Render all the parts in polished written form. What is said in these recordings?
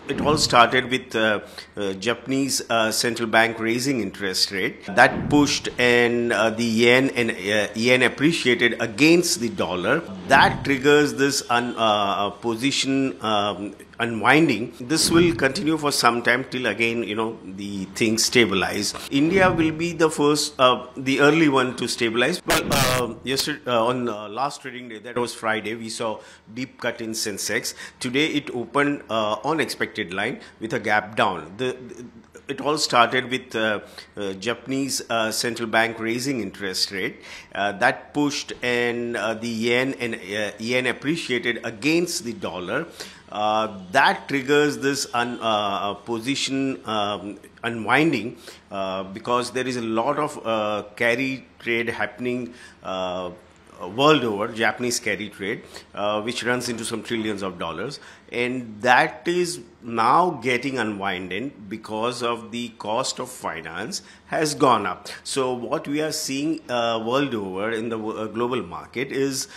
It all started with Japanese central bank raising interest rate. That pushed and the yen appreciated against the dollar. That triggers this position unwinding. This will continue for some time till again the things stabilize. India will be the first, the early one to stabilize. Well, yesterday on last trading day, that was Friday, we saw deep cut in Sensex. Today it opened on expected line with a gap down. It all started with Japanese central bank raising interest rate. That pushed and the yen appreciated against the dollar. That triggers this position unwinding because there is a lot of carry trade happening world over, Japanese carry trade, which runs into some trillions of dollars, and that is now getting unwinded because of the cost of finance has gone up. So what we are seeing world over in the global market is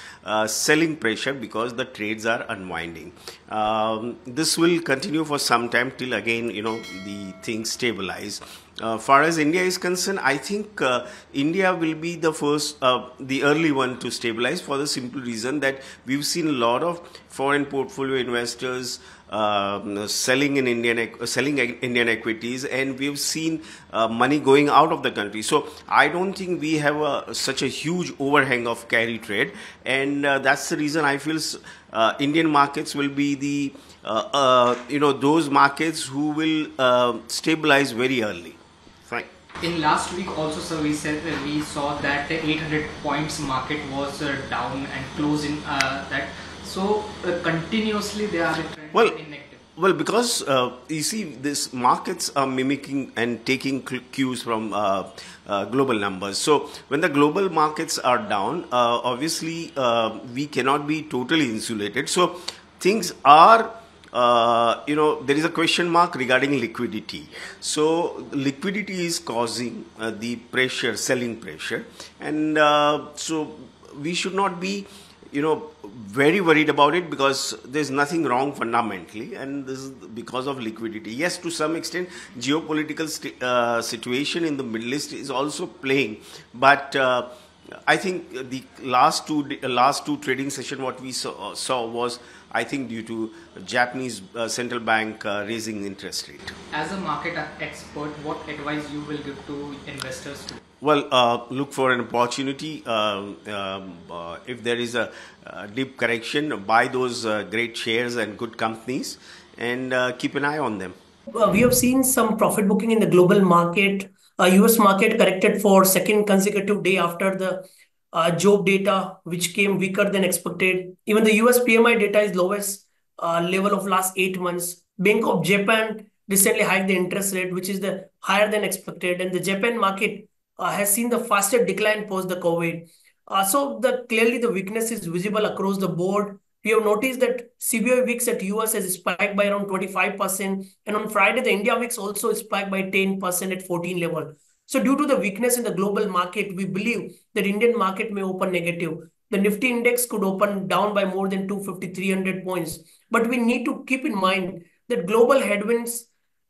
selling pressure because the trades are unwinding. This will continue for some time till again the things stabilize. Far as India is concerned, I think India will be the first, the early one to stabilize, for the simple reason that we've seen a lot of foreign portfolio investors selling Indian equities, and we've seen money going out of the country. So I don't think we have such a huge overhang of carry trade, and that's the reason I feel Indian markets will be the those markets who will stabilize very early. Fine. In last week also, sir, we saw that the 800 points market was down and closed in that. So continuously they are trending in negative. Well, because you see, these markets are mimicking and taking cues from global numbers. So when the global markets are down, obviously we cannot be totally insulated. So things are there is a question mark regarding liquidity. So liquidity is causing the pressure, selling pressure, and so we should not be very worried about it, because there's nothing wrong fundamentally, and this is because of liquidity. Yes, to some extent geopolitical situation in the Middle East is also playing, but I think the last two trading session what we saw was, I think, due to Japanese central bank raising interest rate. As a market expert, what advice you will give to investors? Well, look for an opportunity. If there is a deep correction, buy those great shares and good companies, and keep an eye on them. We have seen some profit booking in the global market. US market corrected for second consecutive day after the job data, which came weaker than expected. Even the US PMI data is lowest level of last 8 months. Bank of Japan recently hiked the interest rate, which is the higher than expected, and the Japan market has seen the fastest decline post the COVID. So clearly the weakness is visible across the board. We have noticed that CBOE VIX at US has spiked by around 25%, and on Friday the India VIX also spiked by 10% at 14 level. So due to the weakness in the global market, we believe that Indian market may open negative. The Nifty index could open down by more than 250-300 points. But we need to keep in mind that global headwinds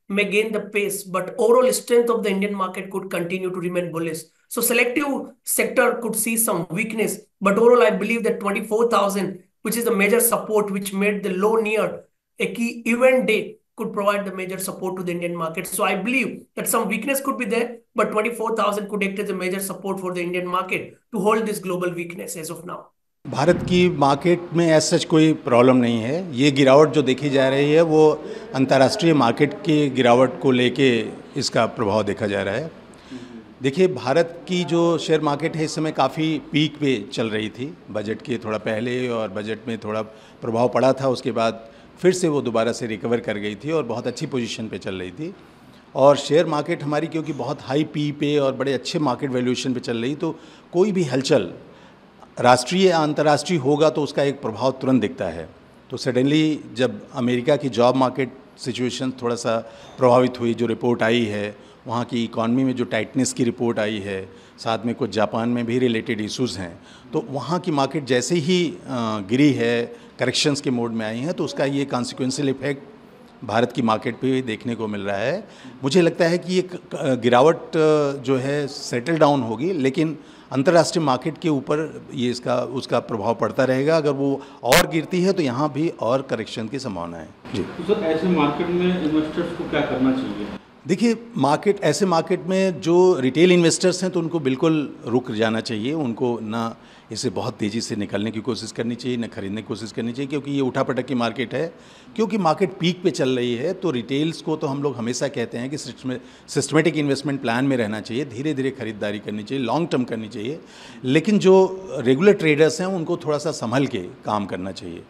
may gain the pace, but overall strength of the Indian market could continue to remain bullish. So selective sector could see some weakness, but overall I believe that 24,000, which is the major support which made the low near a key event day, could provide the major support to the Indian market. So I believe that some weakness could be there, but 24,000 could act as a major support for the Indian market to hold this global weakness as of now. Bharat की market में ऐसा सच कोई problem नहीं है। ये गिरावट जो देखी जा रही है वो अंतर्राष्ट्रीय मार्केट की गिरावट को लेके इसका प्रभाव देखा जा रहा है। देखिए, भारत की जो शेयर मार्केट है इस समय काफ़ी पीक पे चल रही थी, बजट के थोड़ा पहले, और बजट में थोड़ा प्रभाव पड़ा था, उसके बाद फिर से वो दोबारा से रिकवर कर गई थी और बहुत अच्छी पोजीशन पे चल रही थी। और शेयर मार्केट हमारी क्योंकि बहुत हाई पी पे और बड़े अच्छे मार्केट वैल्यूएशन पे चल रही, तो कोई भी हलचल राष्ट्रीय या अंतर्राष्ट्रीय होगा तो उसका एक प्रभाव तुरंत दिखता है। तो सडनली जब अमेरिका की जॉब मार्केट सिचुएशन थोड़ा सा प्रभावित हुई, जो रिपोर्ट आई है, वहाँ की इकॉनमी में जो टाइटनेस की रिपोर्ट आई है, साथ में कुछ जापान में भी रिलेटेड इश्यूज़ हैं, तो वहाँ की मार्केट जैसे ही गिरी है, करेक्शंस के मोड में आई हैं, तो उसका ये कॉन्सिक्वेंशियल इफेक्ट भारत की मार्केट पे भी देखने को मिल रहा है। मुझे लगता है कि ये गिरावट जो है सेटल डाउन होगी, लेकिन अंतर्राष्ट्रीय मार्केट के ऊपर ये उसका प्रभाव पड़ता रहेगा। अगर वो और गिरती है तो यहाँ भी और करेक्शन की संभावना है। जी तो सर, ऐसे मार्केट में इन्वेस्टर्स को क्या करना चाहिए? देखिए, ऐसे मार्केट में जो रिटेल इन्वेस्टर्स हैं तो उनको बिल्कुल रुक जाना चाहिए। उनको ना इसे बहुत तेज़ी से निकलने की कोशिश करनी चाहिए, ना खरीदने की कोशिश करनी चाहिए, क्योंकि ये उठापटक की मार्केट है। क्योंकि मार्केट पीक पे चल रही है तो रिटेल्स को तो हम लोग हमेशा कहते हैं कि सिस्टमेटिक इन्वेस्टमेंट प्लान में रहना चाहिए, धीरे धीरे खरीदारी करनी चाहिए, लॉन्ग टर्म करनी चाहिए। लेकिन जो रेगुलर ट्रेडर्स हैं उनको थोड़ा सा संभल के काम करना चाहिए।